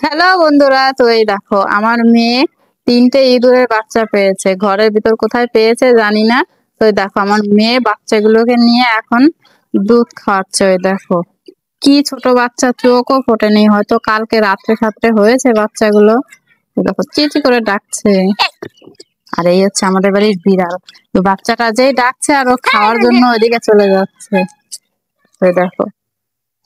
Hello বন্ধুরা, তো এই দেখো আমার মেয়ে তিনটে ইঁদুরের বাচ্চা পেয়েছে। ঘরের ভিতর কোথায় পেয়েছে জানি না। তো এই দেখো আমার মেয়ে বাচ্চাগুলোকে নিয়ে এখন দুধ খাওয়াচ্ছে। ওই দেখো কি ছোট বাচ্চা, চোখও ফোটেনি, হয়তো কালকে রাত্রে সাত্রে হয়েছে বাচ্চাগুলো। এই দেখো চিচি করে ডাকছে। আর এই হচ্ছে আমাদের বাড়ির বিড়াল। তো বাচ্চাটা যেই ডাকছে আর ও খাওয়ার জন্য ওইদিকে চলে যাচ্ছে। ওই দেখো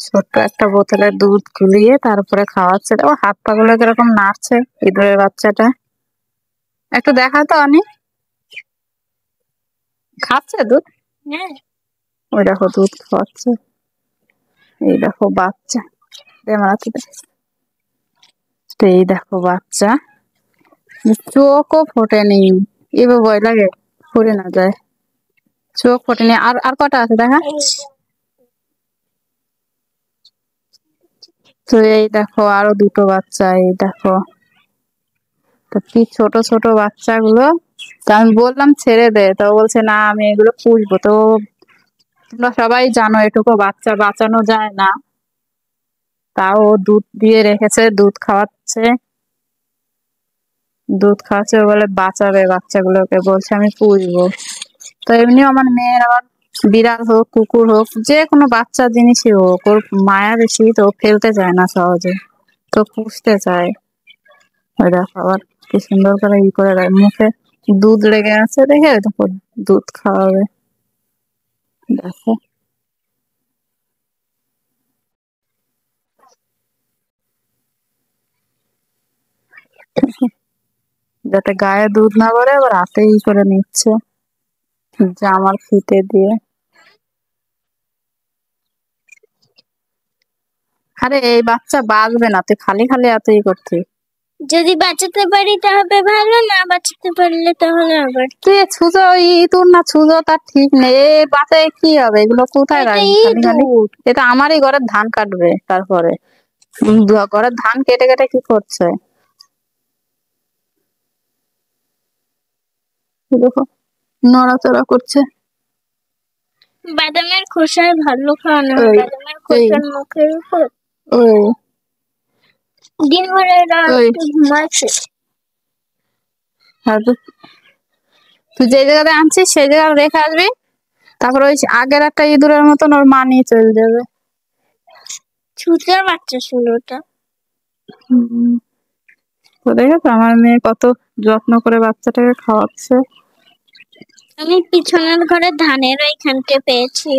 ছোট্ট একটা বোতলে দুধ গুলিয়ে তারপরে খাওয়াচ্ছে। ও হাত পা গুলো কিরকম নাড়ছে ইঁদুরের বাচ্চাটা। একটু দেখা তো অনেক খাচ্ছে দুধ। ওই দেখো দুধ খাওয়াচ্ছে। এই দেখো বাচ্চা, তো এই দেখো বাচ্চা চোখও ফোটেনি। এবার ভয় লাগে ফুরে না যায়, চোখ ফোটেনি। আর আর কটা আছে দেখা। তো এই দেখো আরো দুটো বাচ্চা, এই দেখো। তো কি ছোট ছোট বাচ্চাগুলো। তো আমি বললাম ছেড়ে দে, তো বলছে না আমি এগুলো পুষবো। তো তোমরা সবাই জানো এটুকু বাচ্চা বাঁচানো যায় না, তাও ও দুধ দিয়ে রেখেছে, দুধ খাওয়াচ্ছে ও বলে বাঁচাবে বাচ্চাগুলোকে, বলছে আমি পুষবো। তো এমনিও আমার মেয়ের আবার বিড়াল হোক কুকুর হোক যে কোনো বাচ্চা জিনিসই হোক ওর মায়া বেশি, তো ও ফেলতে চায় না সহজে, তো পুষতে চায়। ওই দেখো আবার কি সুন্দর করে করে দেয়, মুখে দুধ লেগে আছে দেখে দেখো দুধ খাওয়াবে। দেখো যাতে গায়ে দুধ না পড়ে আবার হাতে করে নিচ্ছে জামার ফিতে দিয়ে। আরে এই বাচ্চা বাঁচবে না, তুই খালি খালি এতই করছিস। যদি বাঁচাতে পারি তাহলে ভালো, না বাঁচাতে পারলে তাহলে আবার তুই ছুঁচো ইঁদুর না ছুঁচো তার ঠিক নেই, এ বাচ্চায় কি হবে, এগুলো কোথায় রাখবি খালি খালি। এটা আমারই ঘরের ধান কাটবে তারপরে। ঘরের ধান কেটে কেটে কি করছে দেখো, নড়াচড়া করছে। বাদামের খোসায় ভালো খাওয়ানো হয়, বাদামের খোসার মুখের উপর ওই দিন ভরে ঘুমাচ্ছে। তুই যে জায়গাতে আনছিস সেই জায়গায় রেখে আসবি, তারপর ওই আগের একটা ইঁদুরের মতন ওর মা নিয়ে চলে যাবে। ছুটার বাচ্চা ছিল ওটা। তো দেখেছো আমার মেয়ে কত যত্ন করে বাচ্চাটাকে খাওয়াচ্ছে। আমি পিছনের ঘরে ধানের ওইখানটা পেয়েছি।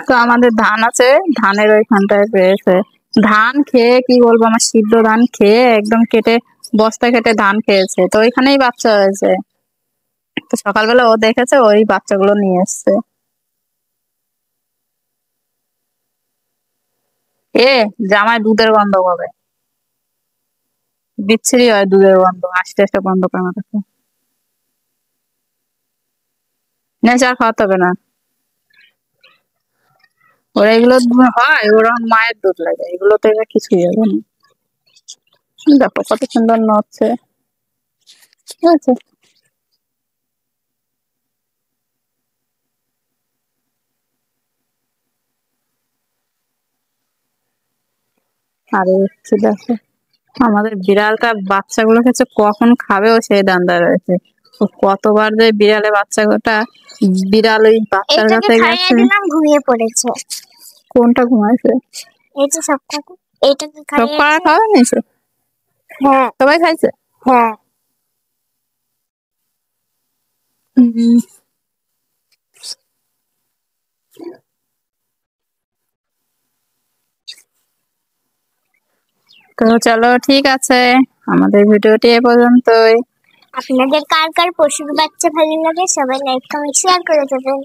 তো আমাদের ধান আছে, ধানের ওইখানটায় পেয়েছে। ধান খেয়ে কি বলবো, আমার সিদ্ধ ধান খেয়ে একদম কেটে বস্তা কেটে ধান খেয়েছে, তো ওইখানেই বাচ্চা হয়েছে। তো সকালবেলা ও দেখেছে, ওই বাচ্চাগুলো নিয়ে এসছে। জামায় দুধের গন্ধ পাবে, বিচ্ছিরি হয় দুধের গন্ধ, আস্তে আস্তে গন্ধ পায় আমার কাছে। নেশা খাওয়াতে হবে না, ওরা এগুলো হয় ওরা মায়ের দুধ লাগে, এগুলো তো এবার কিছুই হবে না। দেখো কত সুন্দর নড়ছে, ঠিক আছে। আরে হচ্ছে দেখো আমাদের বিড়ালটা বাচ্চাগুলো খেছে, কখন খাবে ও সেই ধান্দায় রয়েছে। ও কতবার যে বিড়ালে বাচ্চাটা, বিড়াল ওই বাচ্চার কাছে গেছে। ঘুমিয়ে পড়েছে। কোনটা ঘুমাইছে? এই যে সবটাকে, এইটাকে সব করা খাওয়া নিয়েছে, হ্যাঁ সবাই খাইছে। হ্যাঁ। তো চলো ঠিক আছে, আমাদের ভিডিওটি এ পর্যন্তই। আপনাদের কার কার পশুর বাচ্চা ভালো লাগে সবাই লাইক কমেন্ট শেয়ার করে দেবেন।